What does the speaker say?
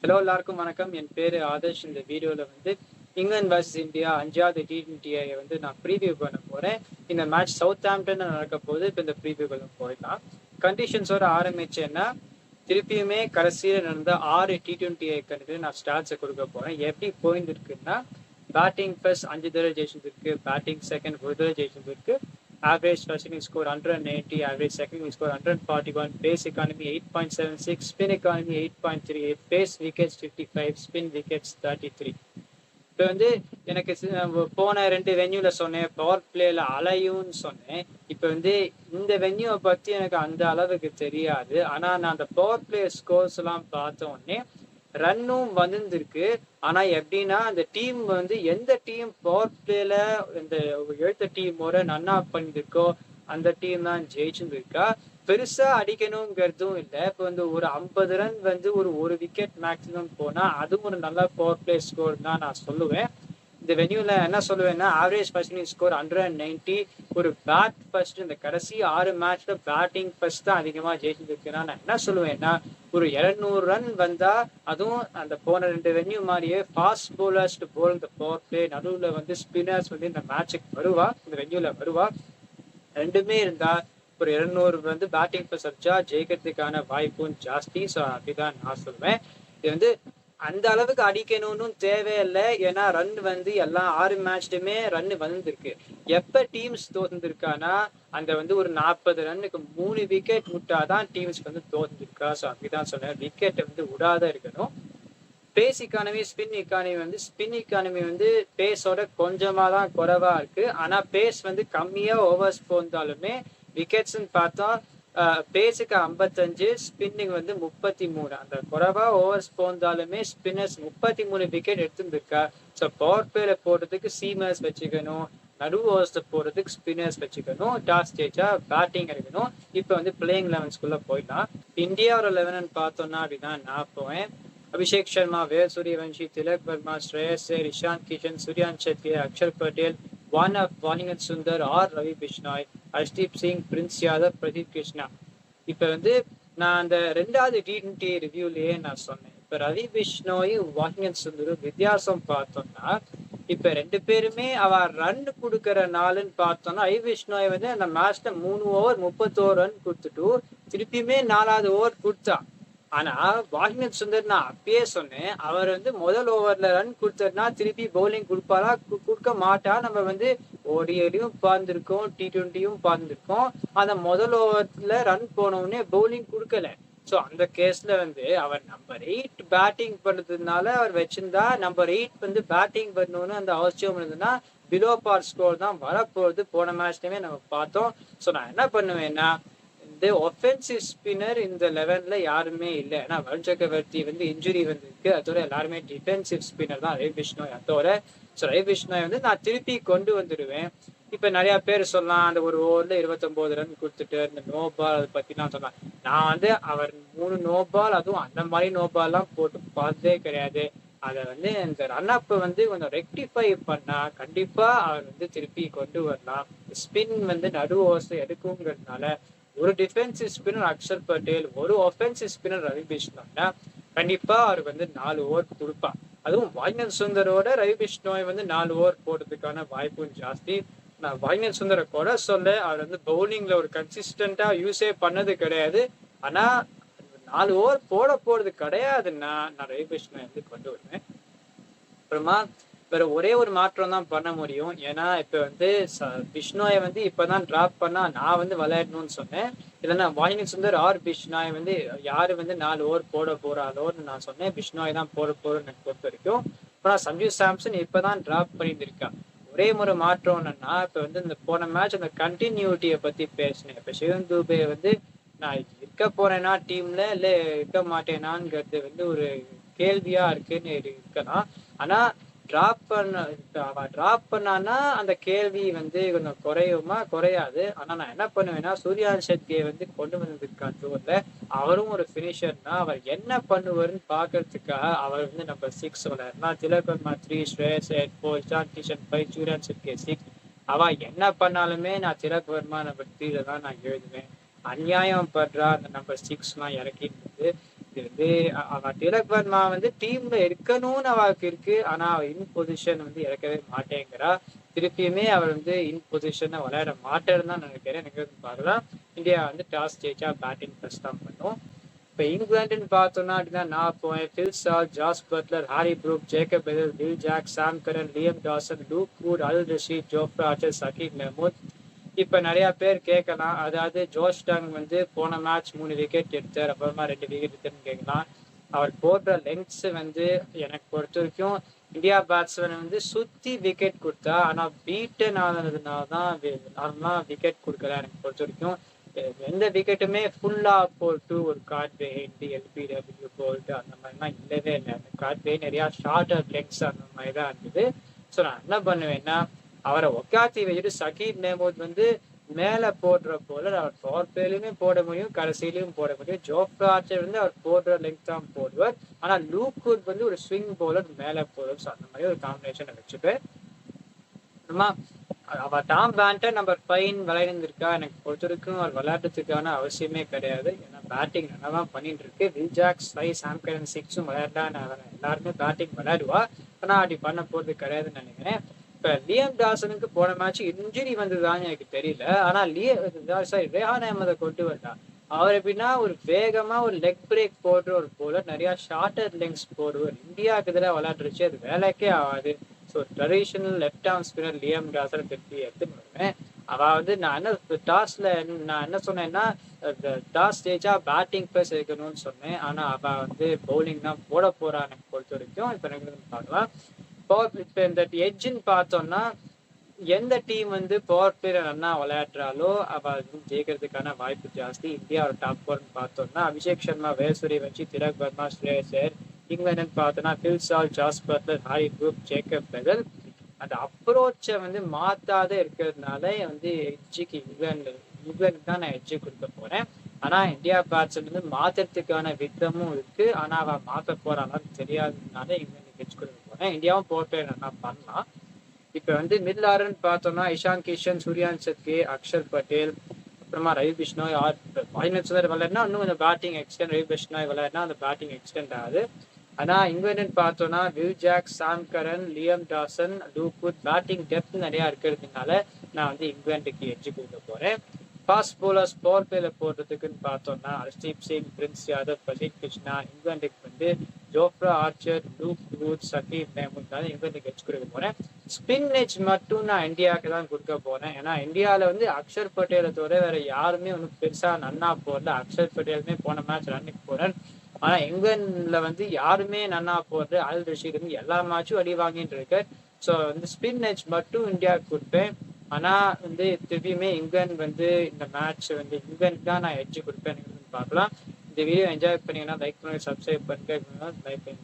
Hello எல்லாருக்கும் வணக்கம். என் பேரு ஆதர்ஷ். இந்த வீடியோல இங்கிலாந்து வர்சஸ் இந்தியா 5வது T20 நான் ப்ரீவியூ பண்ண போறேன். இந்த மேட்ச் சவுத் ஆம்ப்டன்ல நடக்க போகுது. இப்போ இந்த ப்ரீவியூக்குள்ள போயிடலாம். கண்டிஷன்ஸோட ஆரம்பிச்சேன்னா திருப்பியுமே கடைசியில நடந்த 6 T20 நான் ஸ்டாட்ஸை கொடுக்க போறேன். எப்படி போயிட்டு இருக்குன்னா, பேட்டிங் ஃபர்ஸ்ட் 5 தடவை ஜெயிச்சிருக்கு, பேட்டிங் செகண்ட் 1 தடவை ஜெயிச்சிருக்கு. Average first inning score 180, average second inning score 141, pace economy 8.76, spin economy 8.38, pace wickets 55, spin wickets 33. இப்போ எனக்கு போன 2 வென்யூல சொன்னேன், பவர் பிளேல அலையும்னு சொன்னேன். இப்போ இந்த வென்யூவை பத்தி எனக்கு அந்த அளவுக்கு தெரியாது. ஆனா நான் அந்த பவர் பிளே ஸ்கோர்ஸ் எல்லாம் பார்த்த உடனே ரன்னும் வந்திருக்கு. ஆனா எப்படின்னா, அந்த டீம் எந்த டீம் பவர் பிளேல இந்த எழுத்த டீமோட நன்னா பண்ணிருக்கோ அந்த டீம் தான் ஜெயிச்சிருக்கா. பெருசா அடிக்கணுங்கிறதும் இல்லை. இப்போ ஒரு 50 ரன் ஒரு விக்கெட் மேக்சிமம் போனா அதுவும் ஒரு நல்ல பவர் பிளே ஸ்கோர் தான் நான் சொல்லுவேன். இந்த வென்யூல என்ன சொல்லுவேன்னா, ஆவரேஜ் ஃபர்ஸ்ட் இன்னிங் ஸ்கோர் 190. ஒரு பேட் ஃபர்ஸ்ட் இந்த கடைசி 6 மேட்ச்ல பேட்டிங் ஃபர்ஸ்ட் தான் அதிகமா ஜெயிச்சிருக்குன்னா நான் என்ன சொல்லுவேன்னா, ஒரு 200 ரன் வந்தா, அதுவும் அந்த போன 2 வென்யூ மாதிரியே ஃபாஸ்ட் போலர்ஸ் போல் இந்த பவர் பிளே நடுவுல ஸ்பின்னர்ஸ் இந்த மேட்சுக்கு வருவா, இந்த வென்யூல வருவா. ரெண்டுமே இருந்தா ஒரு 200 பேட்டிங் ஃபர்ஸ்ட் அடிச்சா ஜெயிக்கிறதுக்கான வாய்ப்பும் ஜாஸ்தி. ஸோ அப்படிதான் நான் சொல்லுவேன். இது அந்த அளவுக்கு அடிக்கணும்னு தேவையில்லை. ஏன்னா ரன் எல்லாம் 6 மேட்ச்லயுமே ரன் வந்திருக்கு. எப்ப டீம்ஸ் தோத்துருக்கானா, அந்த ஒரு 40 ரன்னுக்கு 3 விக்கெட் விட்டாதான் டீம்ஸ் தோத்துருக்கா. ஸோ அப்படிதான் சொன்னேன். விக்கெட் விடாத இருக்கணும். பேஸ் இக்கானமி, ஸ்பின் இக்கானமி பேஸோட கொஞ்சமா தான் குறைவா இருக்கு. ஆனா பேஸ் கம்மியா ஓவர்ஸ் போந்தாலுமே விக்கெட்ஸ்ன்னு பார்த்தா பேஸுக்கு 55, ஸ்பின்னிங் 33. அந்த குறைவா ஓவர்ஸ் போந்தாலுமே ஸ்பின்னர்ஸ் 33 விக்கெட் எடுத்துருக்கா. ஸோ பவர் பிளேல போடுறதுக்கு சீமர்ஸ் வச்சுக்கணும், நடு ஓவர்ஸ் போடுறதுக்கு ஸ்பின்னர்ஸ் வச்சுக்கணும். டாஸ் ஜெயிச்சா பேட்டிங் எடுக்கணும். இப்போ பிளேயிங் 11ஸ்குள்ள போயிடலாம். இந்தியாவோட 11 பார்த்தோம்னா அப்படிதான் நான் போவேன். अभिषेक शर्मा, वीर सूर्यवंशी, तिलक वर्मा, श्रेयस अय्यर, ईशान किशन, सूर्यवंशी, अक्षर पटेल, वाशिंगटन सुंदर और रवि बिश्नोई, हर्षदीप सिंह, प्रिंस यादव, प्रदीप कृष्णा. இப்போ நான் அந்த 2வது T20 ரிவ்யூலயே நான் சொன்னேன். இப்போ ரவி பிஷ்னோய், வாஷிங்டன் சுந்தரும் வித்தியாசம் பார்த்தோம்னா, இப்ப 2 பேருமே அவ ரன் கொடுக்கற நாளுன்னு பார்த்தோம்னா, ரவி பிஷ்னோய் அந்த மேட்ச்ல 3 ஓவர் 31 ரன் கொடுத்துட்டு திருப்பியுமே 4வது ஓவர் கொடுத்தா. ஆனா வாஷிங்டன் சுந்தர் நான் அப்பயே சொன்னேன், அவர் முதல் ஓவர்ல ரன் கொடுத்ததுனா திருப்பி பவுலிங் கொடுப்பாரா, கொடுக்க மாட்டா. நம்ம ஓடிஐலையும் பார்த்துருக்கோம், T20யும் பார்த்துருக்கோம். அந்த முதல் ஓவர்ல ரன் போன உடனே பவுலிங் கொடுக்கல. ஸோ அந்த கேஸ்ல அவர் நம்பர் 8 பேட்டிங் பண்றதுனால அவர் வச்சிருந்தா, நம்பர் 8 பேட்டிங் பண்ணணும்னு அந்த அவசியம் இருந்ததுன்னா பிலோ பார் ஸ்கோர் தான் வரப்போகுது. போன மேட்ச்லயுமே நம்ம பார்த்தோம். ஸோ நான் என்ன பண்ணுவேன்னா, இந்த ஒஃபென்சிவ் ஸ்பின்னர் இந்த 11ல யாருமே இல்லை. ஏன்னா வருண் சக்கரவர்த்தி இன்ஜுரி இருக்கு. அதோட எல்லாருமே டிஃபென்சிவ் ஸ்பின்னர் தான் ரவி பிஷ்னோய். அதோட ஸோ ரவி பிஷ்னோய் நான் திருப்பி கொண்டு வந்துடுவேன். இப்ப நிறைய பேர் சொல்லலாம், அந்த ஒரு ஓவர்ல 29 ரன் கொடுத்துட்டு இந்த நோ பால் அதை பத்திலாம் சொல்லலாம். நான் அவர் 3 நோ பால், அதுவும் அந்த மாதிரி நோ பால் எல்லாம் போட்டு பார்த்ததே கிடையாது. அதை இந்த ரன் அப் கொஞ்சம் ரெக்டிஃபை பண்ணா கண்டிப்பா அவர் திருப்பி கொண்டு வரலாம். ஸ்பின் நடு ஓவர்ஸ் எடுக்குங்கிறதுனால ஒரு டிஃபென்சிவ் ஸ்பின்னர் அக்ஷர் பட்டேல், ஒரு ஒஃபென்சிவ் ஸ்பின்னர் ரவி பிஷ்னோய்னா கண்டிப்பா அவருக்கு 4 ஓவர் கொடுப்பான். அதுவும் வாஷிங்டன் சுந்தரோட ரவி பிஷ்னோய் 4 ஓவர் போடுறதுக்கான வாய்ப்பும் ஜாஸ்தி. நான் வாஷிங்டன் சுந்தரை கூட சொல்ல, அவர் பவுலிங்ல ஒரு கன்சிஸ்டன்டா யூஸே பண்ணது கிடையாது. ஆனா 4 ஓவர் போறது கிடையாதுன்னா நான் ரவி பிஷ்னோய் கொண்டு வருவேன். அப்புறமா வேற ஒரே ஒரு மாற்றம் தான் பண்ண முடியும். ஏன்னா இப்ப பிஷ்னோயை இப்பதான் டிராப் பண்ணா நான் விளையாடணும்னு சொன்னேன். இல்லைன்னா வாஷிங்டன் சுந்தர் ஆர் பிஷ்னோய் யாரு 4 ஓவர் போட போறாளோன்னு நான் சொன்னேன். பிஷ்னோய் தான் போட போறோன்னு எனக்கு பொறுத்த வரைக்கும். ஆனா சஞ்சு சாம்சன் இப்பதான் டிராப் பண்ணியிருக்கா. ஒரே ஒரு மாற்றம் என்னன்னா, இப்ப இந்த போன மேட்ச் அந்த கண்டினியூட்டியை பத்தி பேசினேன். இப்ப சிவன் தூபே நான் இருக்க போறேன்னா டீம்ல இல்ல இருக்க மாட்டேனாங்கிறது ஒரு கேள்வியா இருக்குன்னு இருக்கலாம். ஆனா டிராப் பண்ணானா அந்த கேள்வி கொஞ்சம் குறையாது. ஆனா நான் என்ன பண்ணுவேன்னா, சூர்யவன்ஷியை கொண்டு வந்திருக்கான் டூர்ல. அவரும் ஒரு பினிஷர் தான். அவர் என்ன பண்ணுவாருன்னு பாக்குறதுக்காக அவர் நம்பர் 6 விளையாடுனா, திலக் வர்மா 3, ஸ்ரேயஸ் அயர் 4, இஷான் கிஷன் 5, சூர்யவன்ஷி 6. அவ என்ன பண்ணாலுமே நான் திலக் வர்மா நம்பர் 3 தான் நான் எழுதுவேன். அநியாயம் பண்றா அந்த நம்பர் 6 எல்லாம் இறக்கிட்டு இது வந்து அவ திலக் வர்மா வந்து டீம்ல இருக்கணும்னு அவளுக்கு இருக்கு. ஆனா அவ இன் பொசிஷன் வந்து இறக்கவே மாட்டேங்கிறா. திருப்பியுமே அவர் வந்து இன் பொசிஷன்ல விளையாட மாட்டேன்னு தான் நினைக்கிறேன். எனக்கு பார்க்கலாம் இந்தியா வந்து டாஸ் ஜெயிச்சா பேட்டிங் ஃபர்ஸ்ட் தான் பண்ணும். இப்ப இங்கிலாந்துன்னு பார்த்தோம்னா அப்படின்னா நான் போவேன். Phil Salt, Jos Buttler, Harry Brook, Jacob Bethell, Will Jacks, Sam Curran, Liam Dawson, Luke Wood, Adil Rashid, Jofra Archer, Saqib Mahmood. இப்ப நிறைய பேர் கேட்கலாம், அதாவது ஜோஷ் டங் வந்து போன மேட்ச் 3 விக்கெட் எடுத்தார், அப்புறமா 2 விக்கெட் எடுத்தாருன்னு கேட்கலாம். அவர் போடுற லெங்க்ஸ் வந்து எனக்கு பொறுத்த வரைக்கும் இந்தியா பேட்ஸ்மேன் வந்து சுத்தி விக்கெட் கொடுத்தா, ஆனா பீட்டன் ஆனதுனாலதான் நார்மலா விக்கெட் கொடுக்கல. எனக்கு பொறுத்த வரைக்கும் எந்த விக்கெட்டுமே ஃபுல்லா போட்டு ஒரு கார்ட் பெயிண்ட் எல்பிடபிள்யூ போல்ட் அந்த மாதிரிலாம் இல்லவே இல்லை. அந்த கார்ட் பெயிண்ட் நிறைய ஷார்ட்டர் லெங்க்ஸ் அந்த மாதிரி தான் இருந்தது. ஸோ நான் என்ன பண்ணுவேன்னா அவரை உக்காத்தி வச்சுட்டு சகீப் மெஹமூத் வந்து மேல போடுற போல அவர் பவர் பிளேலையுமே போட முடியும், கடைசியிலையும் போட முடியும். ஜோஃப்ரா ஆர்ச்சர் வந்து அவர் போடுற லெங்க் தான் போடுவார். ஆனா லூக் வூட் வந்து ஒரு ஸ்விங் போலர் மேல போடுவார். ஸோ அந்த மாதிரி ஒரு காம்பினேஷன் வச்சுப்பேன். அவ டாம் பேண்டன் நம்பர் 5 விளையாடிருக்கா. எனக்கு பொறுத்த வரைக்கும் அவர் விளையாடுறதுக்கான அவசியமே கிடையாது. ஏன்னா பேட்டிங் நல்லா தான் பண்ணிட்டு இருக்கு. வில் ஜாக் 5, சாம் கரன் 6 விளையாடலாம். எல்லாருமே பேட்டிங் விளையாடுவா. ஆனா அப்படி பண்ண போறது கிடையாதுன்னு நினைக்கிறேன். இப்ப லியம் டாசனுக்கு போன மேட்ச் இன்ஜுரி வந்ததுதான் எனக்கு தெரியல. ஆனா ரேஹான் அஹமதை கொண்டு வந்தா. அவர் எப்படின்னா ஒரு வேகமா ஒரு லெக் பிரேக் போடுற ஒரு போலர், நிறைய ஷார்ட்டர் லெங்ஸ் போடுவார். இந்தியாவுக்கு எதிராக விளையாடுறச்சு அது வேலைக்கே ஆகாது. So traditional left arm spinner Liam Dawson திருப்பி எடுத்துன்னு வருவேன். அவ வந்து நான் என்ன சொன்னேன்னா டாஸ் ஜெயிச்சா பேட்டிங் ஃபர்ஸ்ட் இருக்கணும்னு சொன்னேன். ஆனா அவ வந்து பவுலிங் தான் போட போறா எனக்கு பொறுத்த வரைக்கும். இப்ப எனக்கு பார்க்கலாம். இப்ப இந்த எட்ஜ்ன்னு பார்த்தோம்னா எந்த டீம் வந்து பவர் பிளேயர் ரன்னா விளையாடுறாலோ அவ வந்து ஜெயிக்கிறதுக்கான வாய்ப்பு ஜாஸ்தி. இந்தியாவோட டாப் 4 பார்த்தோம்னா அபிஷேக் சர்மா, வேசூரி வச்சு, திலக் வர்மா, ஸ்ரேயஸ் ஐயர். இங்கிலாந்து பார்த்தோம்னா Phil Salt, Jos Buttler, Harry Brook, Jacob Bethell. அந்த அப்ரோச்சை வந்து மாத்தாத இருக்கிறதுனால வந்து எட்ஜுக்கு இங்கிலாந்து தான் நான் எட்ஜு கொடுக்க போறேன். ஆனா இந்தியா பேட்ஸ்மேன் வந்து மாத்துறதுக்கான விதமும் இருக்கு. ஆனா அவ மாத்த போறான்னு தெரியாததுனால இங்கிலாந்து எட்ஜ் கொடுக்க போறேன். இந்தியாவும் பவர் பிளேயர் ரன்னா பண்ணலாம். இப்ப வந்து மிடில் ஆர்டர்னு பார்த்தோம்னா இஷான் கிஷன், சூர்யான் சத்கே, அக்ஷர் பட்டேல், அப்புறமா ரவி பிஷ்ணோய், வாஷிங்டன் சுந்தர் விளையாடினா இன்னும் கொஞ்சம் பேட்டிங் எக்ஸ்டெண்ட், ரவி பிஷ்ணோய் விளையாடினா அந்த பேட்டிங் எக்ஸ்டெண்ட் ஆகுது. ஆனா இங்கிலாந்து பார்த்தோம்னா Will Jacks, Sam Curran, Liam Dawson, Luke Wood, batting depth நிறைய இருக்கிறதுனால நான் வந்து இங்கிலாந்துக்கு எட்ஜ் கொடுக்க போறேன். ஃபாஸ்ட் போலர்ஸ் பவர் பிளேல போடுறதுக்குன்னு பார்த்தோம்னா ஹர்ஷ்தீப் சிங், பிரின்ஸ் யாதவ், பிரதீப் கிருஷ்ணா. இங்கிலாந்துக்கு வந்து Jofra Archer, Luke Wood, Saqib Mahmood தான் இங்கிலாந்துக்கு எட்ஜ் கொடுக்க போறேன். ஸ்பின் எட்ஜ் மட்டும் நான் இந்தியாவுக்கு தான் கொடுக்க போறேன். ஏன்னா இந்தியாவில வந்து அக்ஷர் பட்டேலை தவிர வேற யாருமே ஒன்றும் பெருசா நன்னா போடல. அக்ஷர் பட்டேலுமே போன மேட்ச் ரன்னுக்கு போறேன். ஆனா இங்கிலாந்துல வந்து யாருமே நன்னா போடுறது, அல் ரஷீத் வந்து எல்லா மேட்சும் அடி வாங்கிட்டு இருக்கு. ஸோ வந்து ஸ்பின் எட்ஜ் மட்டும் இந்தியாவுக்கு கொடுப்பேன். ஆனா வந்து திருப்பியுமே இங்கிலாந்து வந்து இந்த மேட்ச் வந்து இங்கிலாந்து தான் நான் எட்ஜ் கொடுப்பேன். பார்க்கலாம். இந்த வீடியோ என்ஜாய் பண்ணீங்கன்னா லைக் பண்ணுங்க, சப்ஸ்கிரைப் பண்ணுங்க, லைக் பண்ணி